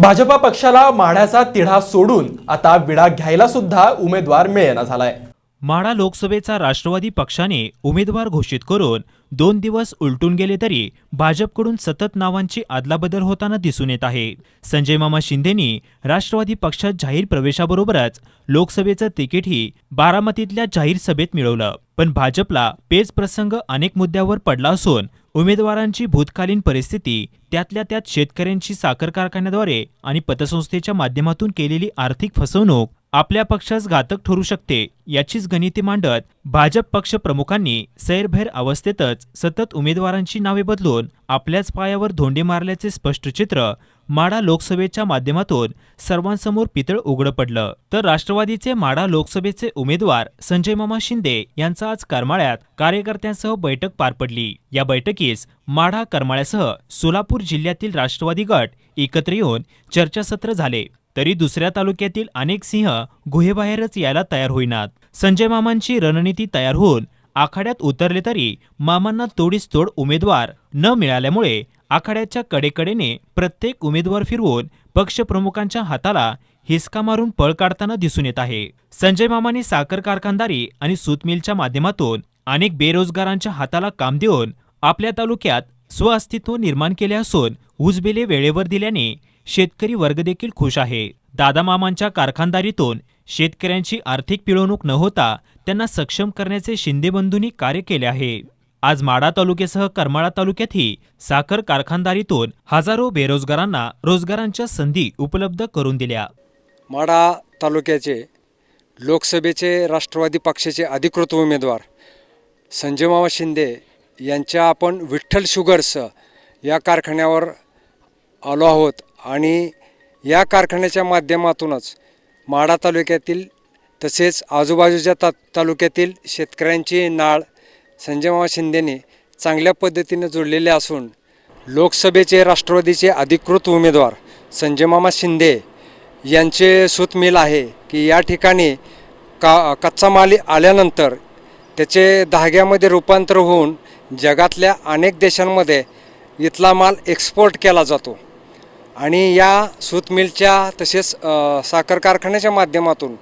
भाजपा पक्षाला माढ्याचा तिढा सोडून आता विडा घ्यायला सुद्धा उमेदवार मिळेना झालाय। माढा लोकसभेचा राष्ट्रवादी पक्षाने उमेदवार घोषित करून 2 दिवस उलटून गेले तरी भाजपकडून सतत नावांची अदलाबदल होताना दिसून येत आहे। संजय मामा शिंदेंनी राष्ट्रवादी पक्षात जाहीर प्रवेशाबरोबरच लोकसभेचं तिकीटही बारामतीतल्या जाहीर सभेत मिळवलं, पण भाजपला पेच प्रसंग अनेक मुद्द्यावर पडला असून उमेदवारांची भूतकालीन परिस्थिती, त्यातल्या त्यात शेतकऱ्यांची साखर कारखान्याद्वारे आणि पतसंस्थेच्या माध्यमातून केलेली आर्थिक फसवणूक आपल्या पक्षास घातक ठरू शकते याचीच गणिते मांडत भाजप पक्ष प्रमुखांनी सैरभैर अवस्थेतच सतत उमेदवारांची नावे बदलून आपल्याच पायावर धोंडे मारल्याचे स्पष्ट चित्र माढा लोकसभेच्या माध्यमातून सर्वांसमोर पितळ उघडं पडलं। तर राष्ट्रवादीचे माढा लोकसभेचे उमेदवार संजय मामा शिंदे यांचा आज करमाळ्यात कार्यकर्त्यांसह बैठक पार पडली। या बैठकीस माढा, करमाळ्यासह सोलापूर जिल्ह्यातील राष्ट्रवादी गट एकत्र येऊन चर्चासत्र झाले, तरी दुसऱ्या तालुक्यातील अनेक सिंह गुहेबाहेरच यायला तयार होईनात। संजय मामांची रणनीती तयार होऊन आखाड्यात उतरले तरी मामांना तोडीस तोड उमेदवार न मिळाल्यामुळे आखाड्याच्या कडेकडेने प्रत्येक उमेदवार फिरवून पक्षप्रमुखांच्या हाताला हिसका मारून पळ काढताना दिसून येत आहे। संजय मामांनी साखर कारखानदारी आणि सूत मिलच्या माध्यमातून अनेक बेरोजगारांच्या हाताला काम देऊन आपल्या तालुक्यात स्वअस्तित्व निर्माण केले असून ऊसबिले वेळेवर दिल्याने शेतकरी वर्ग देखील खुश आहे। दादा मामांच्या कारखानदारीतून शेतकऱ्यांची आर्थिक पिळवणूक न होता त्यांना सक्षम करण्याचे शिंदे बंधूंनी कार्य केले आहे। आज माढा तालुक्यासह करमाळा तालुक्यातही साखर कारखानदारीतून हजारो बेरोजगारांना रोजगारांच्या संधी उपलब्ध करून दिल्या। माढा तालुक्याचे लोकसभेचे राष्ट्रवादी पक्षाचे अधिकृत उमेदवार संजय मामा शिंदे यांच्या आपण विठ्ठल शुगर्स या कारखान्यावर आलो आहोत आणि या कारखान्याच्या माध्यमातूनच माढा तालुक्यातील तसेच आजूबाजूच्या तालुक्यातील शेतकऱ्यांची नाळ संजय मामा शिंदेने चांगल्या पद्धतीने जोडलेले असून लोकसभेचे राष्ट्रवादीचे अधिकृत उमेदवार संजय मामा शिंदे यांचे सूत मिल आहे की या ठिकाणी कच्चा माल आल्यानंतर त्याचे धाग्यामध्ये रूपांतर होऊन जगातल्या अनेक देशांमध्ये इथला माल एक्सपोर्ट केला जातो आणि या सूत मिलच्या तसेच साखर कारखान्याच्या माध्यमातून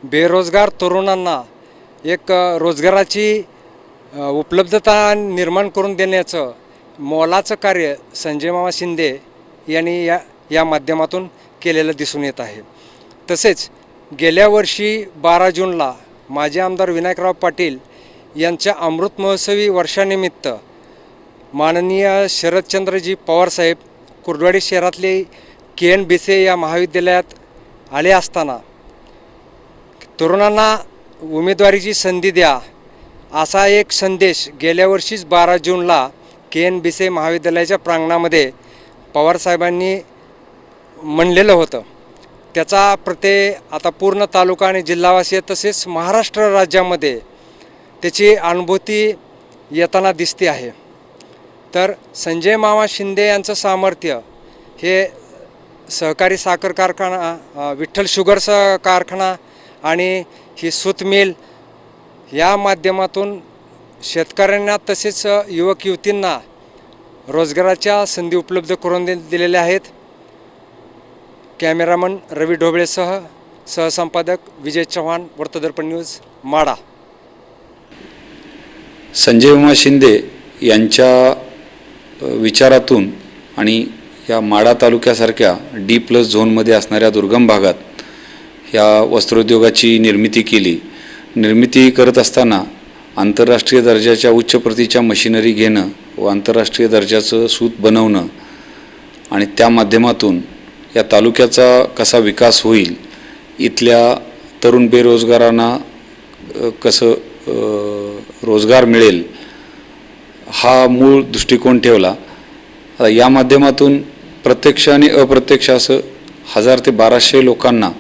बेरोजगार तरुणांना एक रोजगाराची उपलब्धता निर्माण करून देण्याचं मोलाचं कार्य संजय मामा शिंदे यांनी या माध्यमातून केलेलं दिसून येत आहे। तसेच गेल्या वर्षी 12 जूनला माजी आमदार विनायकराव पाटील यांच्या अमृत महोत्सवी वर्षानिमित्त माननीय शरदचंद्रजी पवारसाहेब कुर्डवाडी शहरातले KN भिसे या महाविद्यालयात आले असताना तरुणांना उमेदवारीची संधी द्या असा एक संदेश गेल्या वर्षीच 12 जूनला KN भिसे महाविद्यालयाच्या प्रांगणामध्ये पवारसाहेबांनी म्हणलेलं होतं। त्याचा प्रत्यय आता पूर्ण तालुका आणि जिल्हावासीय तसेच महाराष्ट्र राज्यामध्ये त्याची अनुभूती येताना दिसते आहे। तर संजय मामा शिंदे यांचं सामर्थ्य हे सहकारी साखर कारखाना, विठ्ठल शुगर्स कारखाना आणि ही सूत मिल या माध्यमातून शेतकऱ्यांना तसेच युवक युवतींना रोजगाराच्या संधी उपलब्ध करून दिलेल्या आहेत। कॅमेरामन रवी ढोबळेसह सहसंपादक विजय चव्हाण, वर्तदर्पण न्यूज, माढा। संजय मामा शिंदे यांच्या विचारातून आणि या माढा तालुक्यासारख्या D+ झोनमध्ये असणाऱ्या दुर्गम भागात ह्या वस्त्रोद्योगाची निर्मिती केली। निर्मिती करत असताना आंतरराष्ट्रीय दर्जाच्या उच्च प्रतीच्या मशिनरी घेणं व आंतरराष्ट्रीय दर्जाचं सूत बनवणं आणि त्या माध्यमातून या तालुक्याचा कसा विकास होईल, इथल्या तरुण बेरोजगारांना कसं रोजगार मिळेल हा मूळ दृष्टिकोन ठेवला। आता या माध्यमातून प्रत्यक्ष आणि अप्रत्यक्ष असं 1000 ते 1200 लोकांना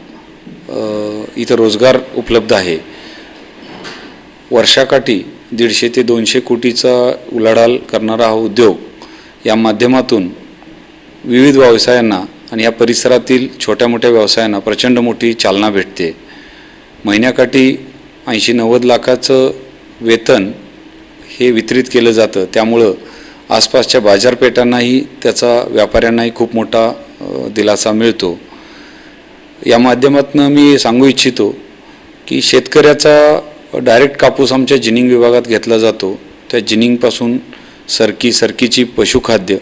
इथं रोजगार उपलब्ध आहे। वर्षाकाठी 150 ते 200 कोटीचा उलाढाल करणारा हा उद्योग या माध्यमातून विविध व्यवसायांना आणि या परिसरातील छोट्या मोठ्या व्यवसायांना प्रचंड मोठी चालना भेटते। महिन्याकाठी 80-90 लाखाचं वेतन हे वितरित केलं जातं, त्यामुळं आसपासच्या बाजारपेठांनाही त्याचा व्यापाऱ्यांनाही खूप मोठा दिलासा मिळतो. या माध्यमातून मी सांगू इच्छितो की शेतकऱ्याचा डायरेक्ट कापूस आमच्या जिनिंग विभागात घेतला जातो. त्या जिनिंगपासून सरकीची पशुखाद्य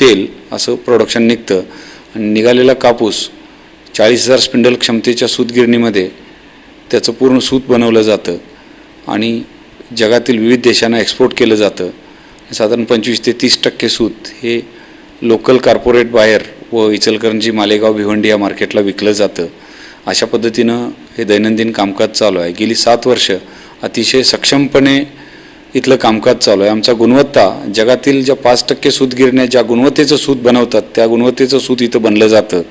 तेल असं प्रोडक्शन निघतं आणि निघालेला कापूस 40,000 स्पिंडल क्षमतेच्या सूतगिरणीमध्ये त्याचं पूर्ण सूत बनवलं जातं आणि जगातील विविध देशांना एक्सपोर्ट केलं जातं. साधारण 25 ते 30% सूत हे लोकल कॉर्पोरेट बाहेर व इचलकरंजी, मालेगाव, भिवंडी या मार्केटला विकलं जातं. अशा पद्धतीनं हे दैनंदिन कामकाज चालू आहे. गेली 7 वर्ष अतिशय सक्षमपणे इथलं कामकाज चालू आहे. आमचा गुणवत्ता जगातील ज्या 5% सूतगिरण्या ज्या गुणवत्तेचं सूत बनवतात त्या गुणवत्तेचं सूत इथं बनलं जातं.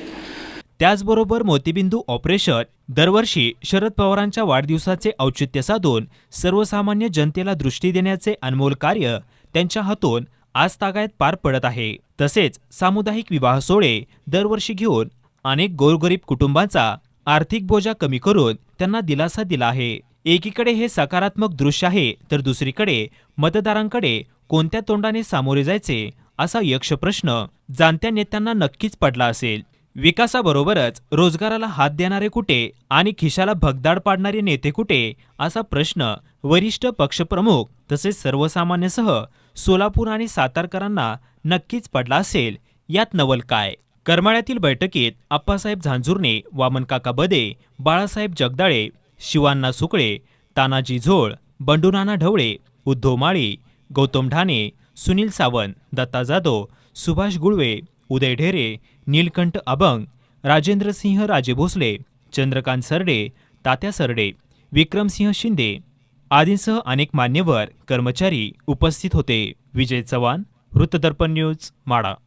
त्याचबरोबर मोतीबिंदू ऑपरेशन दरवर्षी शरद पवारांच्या वाढदिवसाचे औचित्य साधून सर्वसामान्य जनतेला दृष्टी देण्याचे अनमोल कार्य त्यांच्या हातून आजतागायत पार पडत आहे. तसेच सामुदायिक विवाह सोहळे दरवर्षी घेऊन अनेक गोरगरीब कुटुंबांचा आर्थिक बोजा कमी करून त्यांना दिलासा दिला आहे. एकीकडे हे सकारात्मक दृश्य आहे तर दुसरीकडे मतदारांकडे कोणत्या तोंडाने सामोरे जायचे असा यक्ष प्रश्न जाणत्या नेत्यांना नक्कीच पडला असेल. विकासाबरोबरच रोजगाराला हात देणारे कुठे आणि खिशाला भगदाड पाडणारे नेते कुठे असा प्रश्न वरिष्ठ पक्षप्रमुख तसेच सर्वसामान्यसह सोलापूर आणि सातारकरांना नक्कीच पडला असेल. यात नवल काय? करमाळ्यातील बैठकीत आप्पासाहेब झांझुर्णे, वामनकाका बदे, बाळासाहेब जगदाळे, शिवांना सुकळे, तानाजी झोळ, बंडूनाना ढवळे, उद्धव माळी, गौतम ढाणे, सुनील सावंत, दत्ता जाधव, सुभाष गुळवे, उदय ढेरे, नीलकंठ अभंग, राजेंद्रसिंह राजे भोसले, चंद्रकांत सरडे, तात्या सरडे, विक्रमसिंह शिंदे आदींसह अनेक मान्यवर कर्मचारी उपस्थित होते. विजय चव्हाण, वृत्तदर्पण न्यूज, माढा.